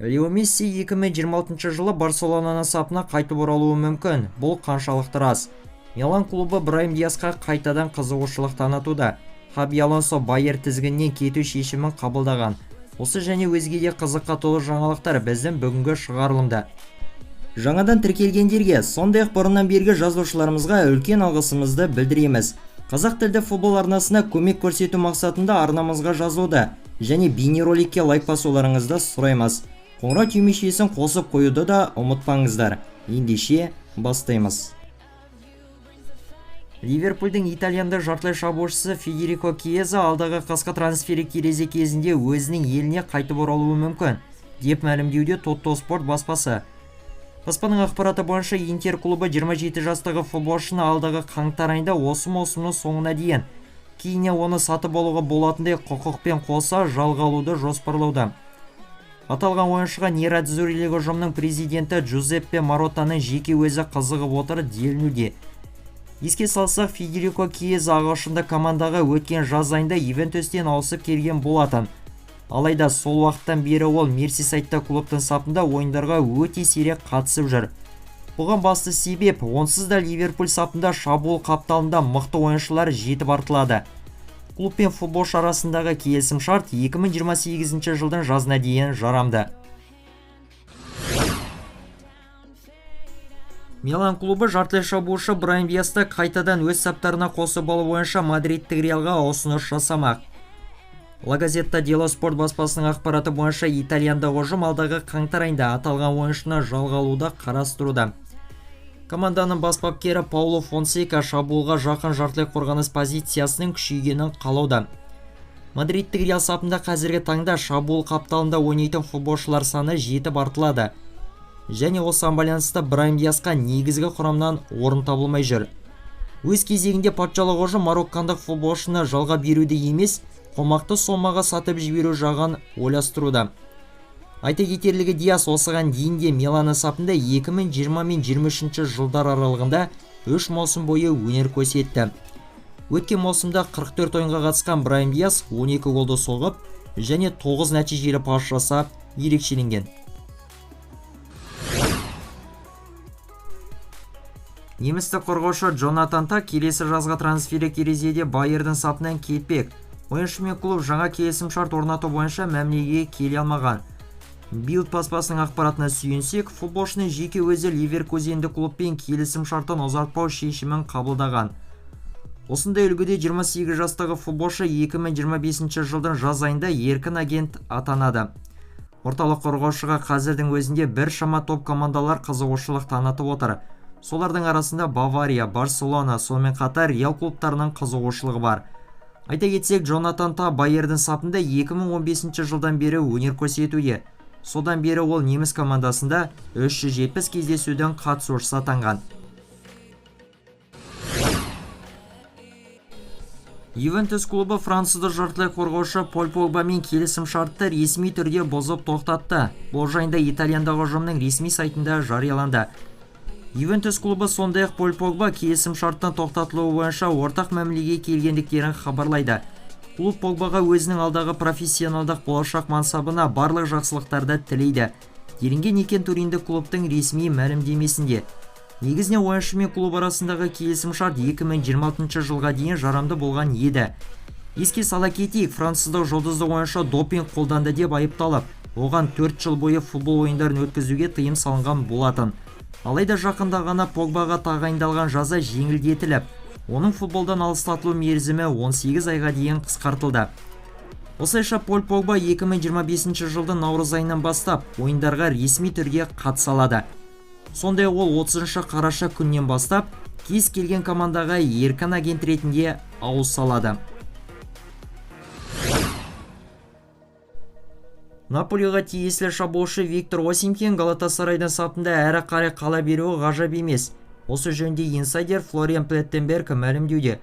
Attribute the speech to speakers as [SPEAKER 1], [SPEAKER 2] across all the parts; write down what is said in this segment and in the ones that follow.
[SPEAKER 1] Лео Месси 2026 жылы Барселонаның сапына қайтып оралуы мүмкін. Бұл қаншалықты рас? Милан клубы Брайм Диасқа қайтадан қызығушылық танытуда. Хаби Алонсо Байер тізгінінен кету шешімін қабылдаған. Осы және өзге де қызыққа толы жаңалықтар біздің бүгінгі шығарылымда. Жаңадан тіркелгендерге, сондай-ақ бұрыннан бергі жазылушыларымызға үлкен алғысымызды білдіреміз. Қазақ тілді футбол арнасына көмек көрсету мақсатында арнамызға жазылуды және бейнероликке лайк басуларыңызды сұраймыз. Қоңырау түймешесін қосып қоюды да ұмытпаңыздар. Ендеше бастаймыз. Ливерпульдің итальяндық жартылай шабуылшысы Федерико Киеза алдағы қысқы трансфері терезе кезінде өзінің еліне қайтып оралуы мүмкін, деп мәлімдеуде Тотто Спорт баспасы. Баспаның ақпараты бойынша Интер клубы 27 жастағы футболшыны алдағы қаңтар айында осы маусымның соңына дейін, кейіннен оны сатып алуға болатындай құқықпен қоса жалға алуды жоспарлауда. Аталған ойыншыға Нerazzurri ұжымының президенті Джузеппе Маротаның жеке өзі қызығып отыр делінуде. Еске салсақ, Федерико Киеза ағылшында командаға өткен жаз айында Ювентустен ауысып келген болатын. Алайда сол уақыттан бері ол Мерсисайдта клубтың сапында ойындарға өте сирек қатысып жүр. Бұған басты себеп, онсыз да Ливерпуль сапында шабуыл қапталында мықты ойыншылар жетіп артылады. Клуб пен футболшы арасындағы келісім шарт 2028 жылдың жазына дейін жарамды. Милан клубы жартылай шабуылшы Брайм Диасты қайтадан өз саптарына қосып алу бойынша Мадридтік Реалға ұсыныс жасамақ. La Gazzetta dello Sport баспасының ақпараты бойынша итальяндық ұжым алдағы қаңтар айында аталған ойыншыны жалға алуды қарастыруда. Команданың бас бапкері Пауло Фонсека шабуылға жақын жартылай қорғаныс позициясының күшейгенін қалауда. Мадридтік Реал сапында қазіргі таңда шабуыл қапталында ойнайтын футболшылар саны жетіп артылады. Және осыған байланысты Брайм Диасқа негізгі құрамнан орын табылмай жүр. Өз кезегінде патшалық ұжым мароккандық футболшыны жалға беруді емес, қомақты сомаға сатып жіберу жағын ойластыруда. Айта кетерлігі, Диас осыған дейін де Милан сапында 2020 мен 23 жылдар аралығында 3 маусым бойы өнер көрсетті. Өткен маусымда 44 ойынға қатысқан Брайм Диас 12 голды соғып, және 9 нәтижелі пас жасап ерекшеленген. Немістік қорғаушы Джонатан Та келесі жазға трансфері терезеде Байердің сапынан кетпек. Ойыншы мен клуб жаңа келісім шарт орнату бойынша мәмілеге келе алмаған. Билд баспасының ақпаратына сүйенсек, футболшының жеке өзі Ливеркузенді клубпен келісім шартын ұзартпау шешімін қабылдаған. Осындай үлгіде 28 жастағы футболшы 2025 жылдың жаз айында еркін агент атанады. Орталық қорғаушыға қазірдің өзінде біршама топ командалар қызығушылық танытып отыр. Солардың арасында Бавария, Барселона, сонымен қатар Реал клубтарының қызығушылығы бар. Айта кетсек, Джонатан Та Байердің сапында 2015 жылдан бері өнер көрсетуде. Содан бері ол неміс командасында 370 кездесудің қатысушысы атанған. Ювентус клубы француздық жартылай қорғаушы Поль Погбамен келісім шартты ресми түрде бұзып тоқтатты. Бұл жайында итальяндық ұжымның ресми сайтында жарияланды. Ювентус клубы сондай-ақ Поль Погба келісім шарттан тоқтатылуы бойынша ортақ мәмілеге келгендіктерін хабарлайды. Клуб Погбаға өзінің алдағы профессионалдық болашақ мансабына барлық жақсылықтарды тілейді. Делінген екен Туриндік клубтың ресми мәлімдемесінде. Негізінен ойыншы мен клуб арасындағы келісім шарт 2026 жылға дейін жарамды болған еді. Еске сала кетейік, француздық жұлдызды ойыншы допинг қолданды деп айыпталып, оған 4 жыл бойы футбол ойындарын өткізуге тыйым салынған болатын. Алайда жақында ғана Погбаға тағайындалған жаза жеңілдетіліп, оның футболдан алыстатылу мерзімі 18 айға дейін қысқартылды. Осылайша Поль Погба 2025 жылдың наурыз айынан бастап ойындарға ресми түрге қатыса алады. Сондай ол 30 қараша күннен бастап кез келген командаға еркін агент ретінде ауыса алады. Наполиға тиесілі шабуылшы Виктор Осимкин Галатасарайдың сапында әрі қарай қала беруі ғажап емес. Осы жөнде инсайдер Флориан Плеттенберг мәлімдеуде.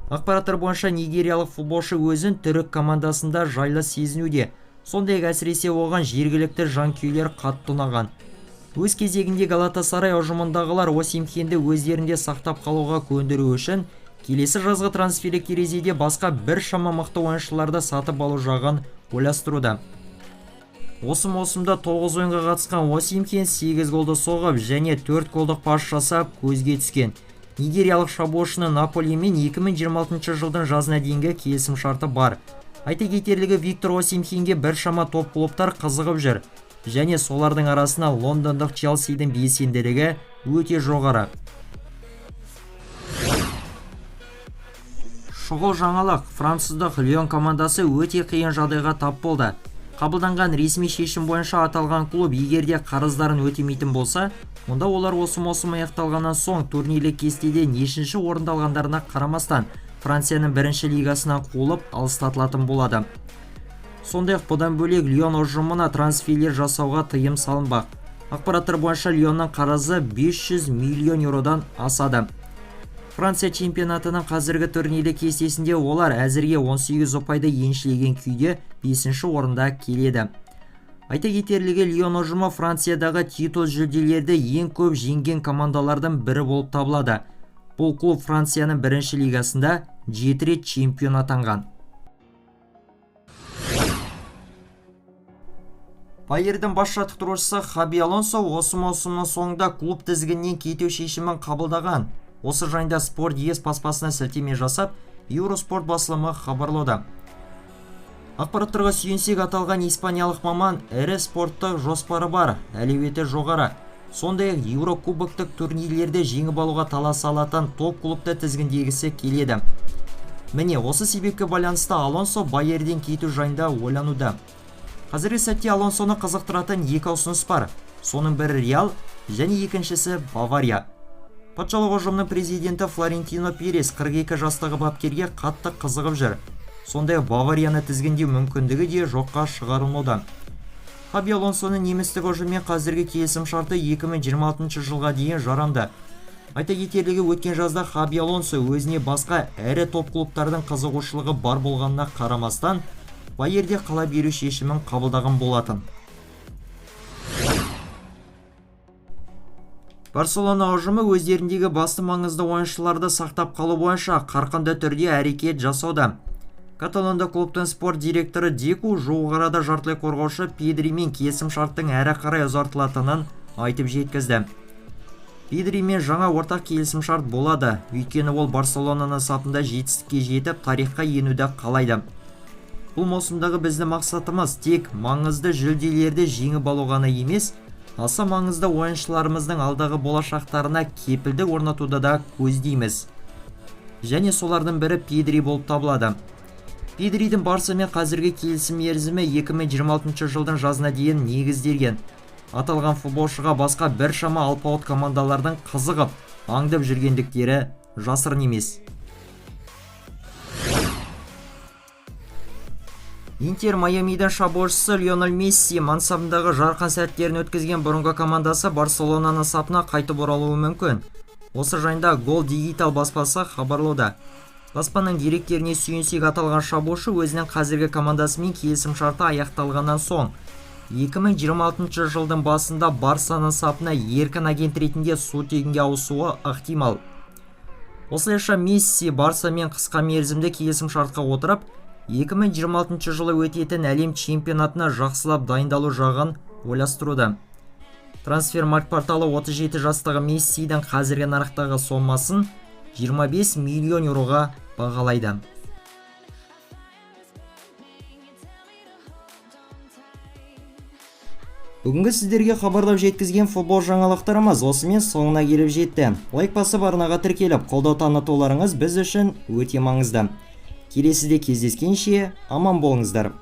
[SPEAKER 1] Ақпараттар бойынша нигериялық футболшы өзін түрік командасында жайлы сезінуде. Сондай әсіресе оған жергілікті жанкүйерлер қатты ұнаған. Өз кезегінде Галатасарай ұжымындағылар Осимкинді өздерінде сақтап қалуға көндіру үшін келесі жазғы трансферлік терезеде басқа біршама мықты ойыншыларды сатып алу жағын ойластыруда. Осы маусымда 9 ойынға қатысқан Осимхен 8 голды соғып және 4 голдық пас жасап көзге түскен. Нигериялық шабуылшының Наполимен 2026 жылдың жазына дейінгі келісім шарты бар. Айта кетерлігі, Виктор Осимхенге біршама топ клубтар қызығып жүр және солардың арасында лондондық Челсидің белсенділігі өте жоғары. Шұғыл жаңалық: француздық Лион командасы өте қиын жағдайға тап болды. Қабылданған ресми шешім бойынша аталған клуб егерде қарыздарын өтемейтін болса, онда олар осы маусым аяқталғаннан соң турнирлік кестеде нешінші орынды алғандарына қарамастан Францияның бірінші лигасынан қуылып алыстатылатын болады. Сондай-ақ бұдан бөлек Лион ұжымына трансферлер жасауға тыйым салынбақ. Ақпараттар бойынша Лионның қарызы 500 миллион еуродан асады. Франция чемпионатының қазіргі турнирлік кестесінде олар әзірге 18 ұпайды еншілеген күйде 5-ші орында келеді. Айта кетерлігі, Лион ұжымы Франциядағы титул жүлделерді ең көп жеңген командалардың бірі болып табылады. Бұл клуб Францияның бірінші лигасында 7 рет чемпион атанған. Байердің бас жаттықтырушысы Хаби Алонсо осы маусымның соңында клуб тізгінінен кету шешімін қабылдаған. Осы жайында Sport ес баспасына сілтеме жасап, Eurosport басылымы хабарлады. Ақпараттарға сүйенсек, аталған испаниялық маман ірі спорттық жоспары бар, әлеуеті жоғары. Сондай-ақ Еурокубоктық турнирлерде жеңіп алуға таласа алатын топ клубты тізгіндегісі келеді. Міне, осы себепке байланысты Алонсо Байерден кету жайында ойлануда. Қазіргі сәтте Алонсоны қызықтыратын екі ұсыныс бар. Соның бірі Реал және екіншісі Бавария. Патшалық ұжымның президенті Флорентино Перес 42 жастағы бапкерге қатты қызығып жүр. Сондай Баварияны тізгіндеу мүмкіндігі де жоққа шығарылмауда. Хаби Алонсоның немістік ұжыммен қазіргі келісім шарты 2026 жылға дейін жарамды. Айта кетерлігі, өткен жазда Хаби Алонсо өзіне басқа әрі топ клубтардың қызығушылығы бар болғанына қарамастан Байерде қала беру шешімін қабылдаған болатын. Барселона ұжымы өздеріндегі басты маңызды ойыншыларды сақтап қалу бойынша қарқынды түрде әрекет жасауда. Каталонда клубтың спорт директоры Деку жуық арада жартылай қорғаушы Педримен келісім шарттың әрі қарай ұзартылатынын айтып жеткізді. Педримен жаңа ортақ келісім шарт болады, өйткені ол Барселонаның сапында жетістікке жетіп тарихқа енуді қалайды. Бұл маусымдағы біздің мақсатымыз тек маңызды жүлделерді жеңіп алу ғана емес, аса маңызды ойыншыларымыздың алдағы болашақтарына кепілдік орнатуда да көздейміз. Және солардың бірі Педри болып табылады. Педридің Барсамен қазіргі келісім мерзімі 2026 жылдың жазына дейін негізделген. Аталған футболшыға басқа біршама алпауыт командалардың қызығып, аңдып жүргендіктері жасырын емес. Интер Майамидің шабуылшысы Лионель Месси мансабындағы жарқын сәттерін өткізген бұрынғы командасы Барселонаның сапына қайтып оралуы мүмкін. Осы жайында Гол Дигитал баспасы хабарлауда. Баспаның деректеріне сүйенсек, аталған шабуылшы өзінің қазіргі командасымен келісім шарты аяқталғаннан соң 2026 жылдың басында Барсаның сапына еркін агент ретінде сутегінге ауысуы ықтимал. Осылайша Месси Барсамен қысқа мерзімді келісім шартқа отырып, 2026 жылы өтетін әлем чемпионатына жақсылап дайындалу жағын ойластыруда. Трансфермаркт порталы 37 жастағы Мессидің қазіргі нарықтағы сомасын 25 миллион еуроға бағалайды. Бүгінгі сіздерге хабарлап жеткізген футбол жаңалықтарымыз осымен соңына келіп жетті. Лайк басып арнаға тіркеліп, қолдау танытуларыңыз біз үшін өте маңызды. Келесіде кездескенше аман болыңыздар.